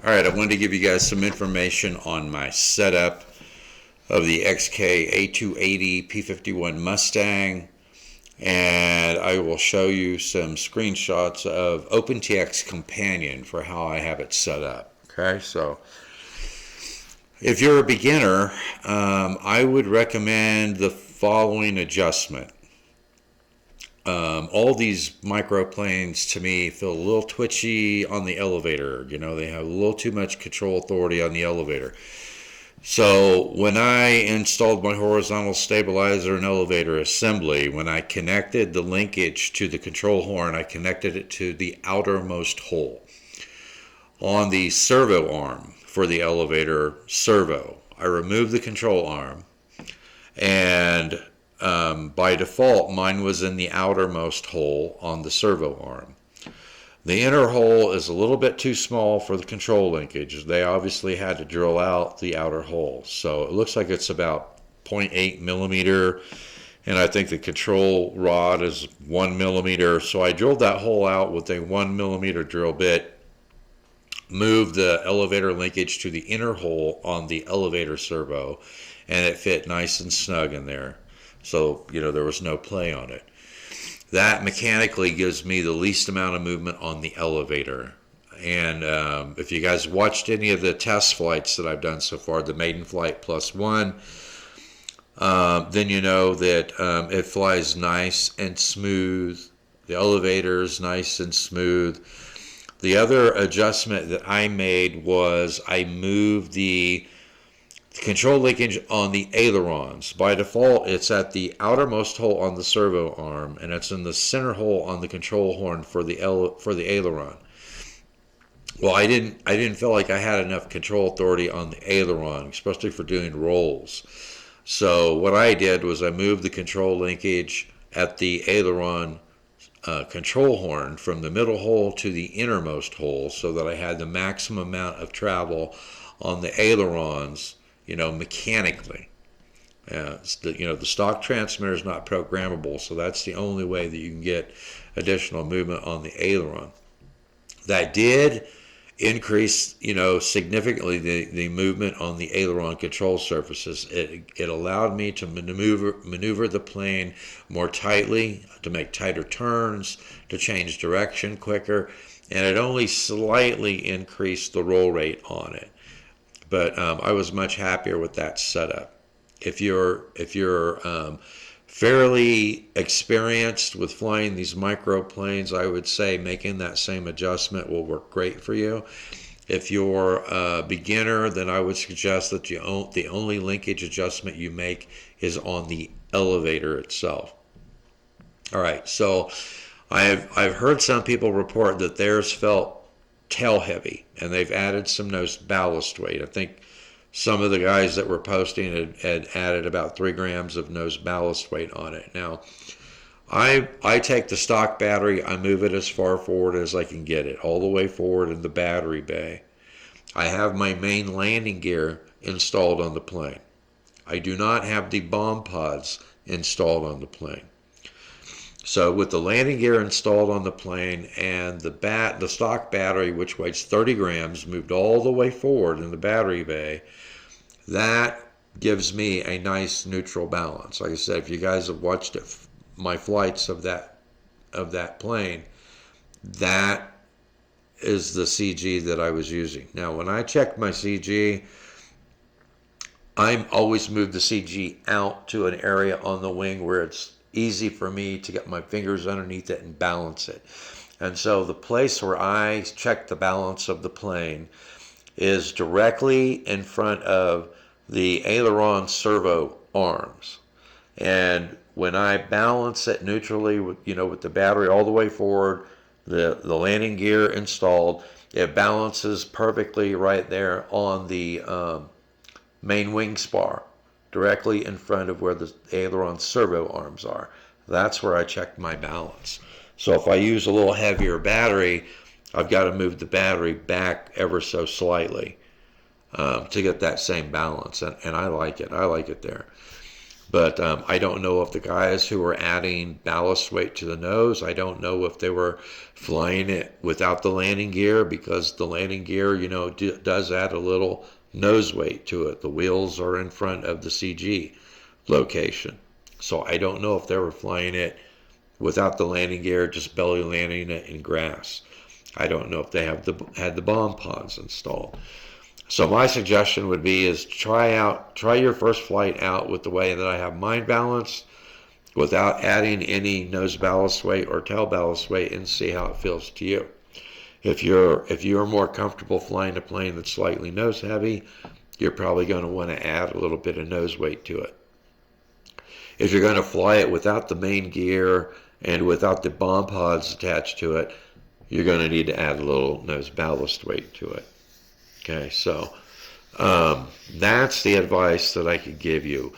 Alright, I wanted to give you guys some information on my setup of the XK A280 P-51 Mustang, and I will show you some screenshots of OpenTX Companion for how I have it set up. Okay, so if you're a beginner, I would recommend the following adjustment. All these microplanes to me feel a little twitchy on the elevator. You know, they have a little too much control authority on the elevator. So when I installed my horizontal stabilizer and elevator assembly, when I connected the linkage to the control horn, I connected it to the outermost hole on the servo arm for the elevator servo. I removed the control arm, and by default, mine was in the outermost hole on the servo arm. The inner hole is a little bit too small for the control linkage. They obviously had to drill out the outer hole. So it looks like it's about 0.8 millimeter, and I think the control rod is 1 millimeter. So I drilled that hole out with a 1 millimeter drill bit, moved the elevator linkage to the inner hole on the elevator servo, and it fit nice and snug in there. So, you know, there was no play on it. That mechanically gives me the least amount of movement on the elevator. And if you guys watched any of the test flights that I've done so far, the maiden flight +1, then you know that it flies nice and smooth. The elevator is nice and smooth. The other adjustment that I made was I moved the control linkage on the ailerons. By default, it's at the outermost hole on the servo arm, and it's in the center hole on the control horn for the aileron. Well, I didn't feel like I had enough control authority on the aileron, especially for doing rolls. So what I did was I moved the control linkage at the aileron control horn from the middle hole to the innermost hole, so that I had the maximum amount of travel on the ailerons, you know, mechanically. The stock transmitter is not programmable, so that's the only way that you can get additional movement on the aileron. That did increase, you know, significantly the movement on the aileron control surfaces. It allowed me to maneuver the plane more tightly, to make tighter turns, to change direction quicker, and it only slightly increased the roll rate on it. But I was much happier with that setup. If you're fairly experienced with flying these microplanes, I would say making that same adjustment will work great for you. If you're a beginner, then I would suggest that the only linkage adjustment you make is on the elevator itself. All right, so I've heard some people report that theirs felt tail heavy, and they've added some nose ballast weight. I think some of the guys that were posting had added about 3 grams of nose ballast weight on it. Now, I take the stock battery, I move it as far forward as I can get it, all the way forward in the battery bay. I have my main landing gear installed on the plane. I do not have the bomb pods installed on the plane. So with the landing gear installed on the plane and the stock battery, which weighs 30 grams, moved all the way forward in the battery bay, that gives me a nice neutral balance. Like I said, if you guys have watched my flights of that plane, that is the CG that I was using. Now, when I checked my CG, I always move the CG out to an area on the wing where it's easy for me to get my fingers underneath it and balance it. And so the place where I check the balance of the plane is directly in front of the aileron servo arms. And when I balance it neutrally with the battery all the way forward, the landing gear installed, it balances perfectly right there on the main wing spar, directly in front of where the aileron servo arms are. That's where I check my balance. So if I use a little heavier battery, I've got to move the battery back ever so slightly to get that same balance. And I like it. I like it there. But I don't know if the guys who were adding ballast weight to the nose, I don't know if they were flying it without the landing gear, because the landing gear, you know, does add a little nose weight to it. The wheels are in front of the CG location. So I don't know if they were flying it without the landing gear, just belly landing it in grass. I don't know if they had the bomb pods installed. So my suggestion would be is try your first flight out with the way that I have mine balanced, without adding any nose ballast weight or tail ballast weight, and see how it feels to you. If you're more comfortable flying a plane that's slightly nose heavy, you're probably going to want to add a little bit of nose weight to it. If you're going to fly it without the main gear and without the bomb pods attached to it, you're going to need to add a little nose ballast weight to it. Okay, so that's the advice that I could give you.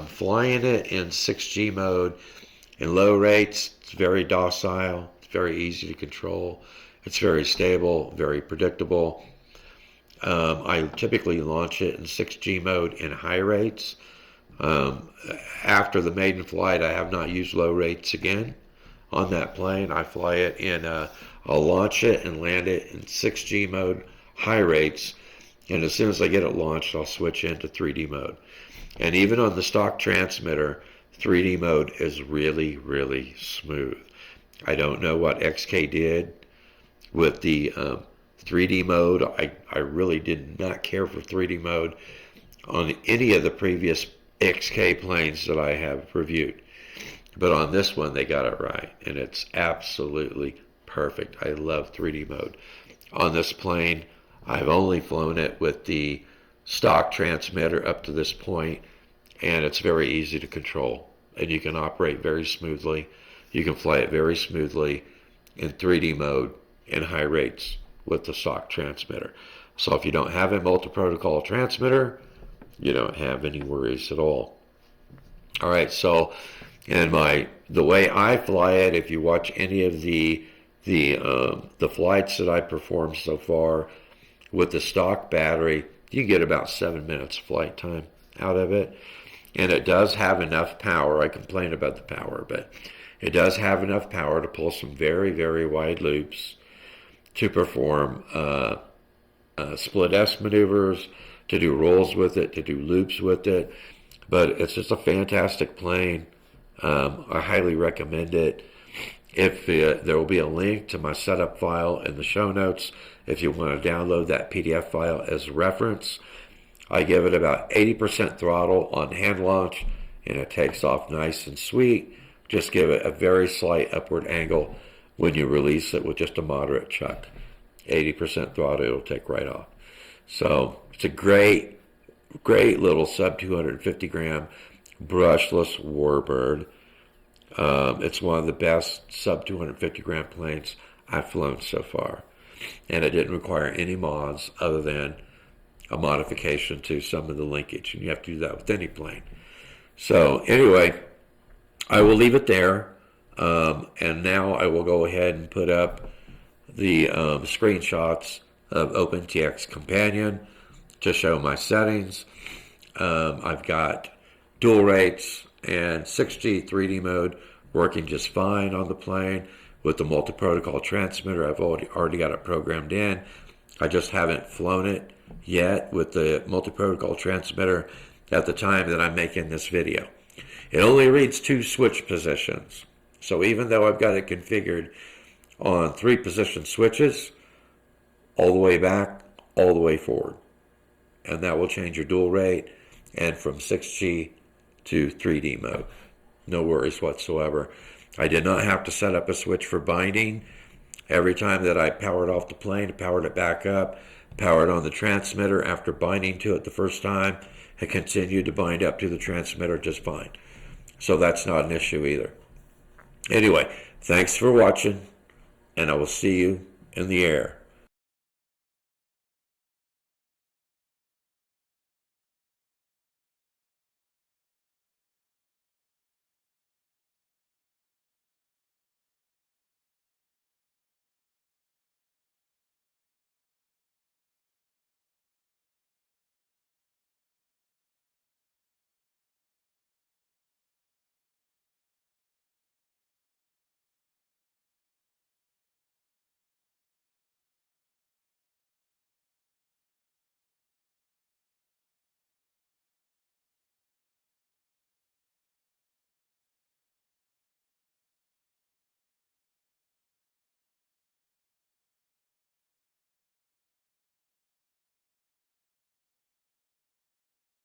Flying it in 6G mode in low rates, it's very docile, it's very easy to control, it's very stable, very predictable. I typically launch it in 6G mode in high rates. After the maiden flight, I have not used low rates again on that plane. I fly it in, I'll launch it and land it in 6G mode, high rates, and as soon as I get it launched, I'll switch into 3D mode. And even on the stock transmitter, 3D mode is really, really smooth. I don't know what XK did with the 3D mode. I really did not care for 3D mode on any of the previous XK planes that I have reviewed. But on this one, they got it right, and it's absolutely perfect. I love 3D mode. On this plane, I've only flown it with the stock transmitter up to this point, and it's very easy to control, and you can operate very smoothly. You can fly it very smoothly in 3D mode in high rates with the stock transmitter. So if you don't have a multi-protocol transmitter, you don't have any worries at all. All right, so the way I fly it, if you watch any of the flights that I performed so far with the stock battery, you get about 7 minutes flight time out of it. And it does have enough power. I complain about the power, but it does have enough power to pull some very, very wide loops, to perform split S maneuvers, to do rolls with it, to do loops with it. But it's just a fantastic plane. I highly recommend it. If there will be a link to my setup file in the show notes if you want to download that PDF file as reference. I give it about 80% throttle on hand launch, and it takes off nice and sweet. Just give it a very slight upward angle when you release it with just a moderate chuck. 80% throttle, it'll take right off. So it's a great little sub 250 gram brushless warbird. It's one of the best sub 250 gram planes I've flown so far. And it didn't require any mods other than a modification to some of the linkage. And you have to do that with any plane. So anyway, I will leave it there. And now I will go ahead and put up the screenshots of OpenTX Companion to show my settings. I've got dual rates and 6G 3D mode working just fine on the plane with the multi-protocol transmitter. I've already got it programmed in. I just haven't flown it yet with the multi-protocol transmitter at the time that I'm making this video. It only reads 2 switch positions. So even though I've got it configured on 3 position switches, all the way back, all the way forward. And that will change your dual rate and from 6G to 3D mode. No worries whatsoever. I did not have to set up a switch for binding. Every time that I powered off the plane, powered it back up, powered on the transmitter after binding to it the first time, it continued to bind up to the transmitter just fine. So that's not an issue either. Anyway, thanks for watching, and I will see you in the air.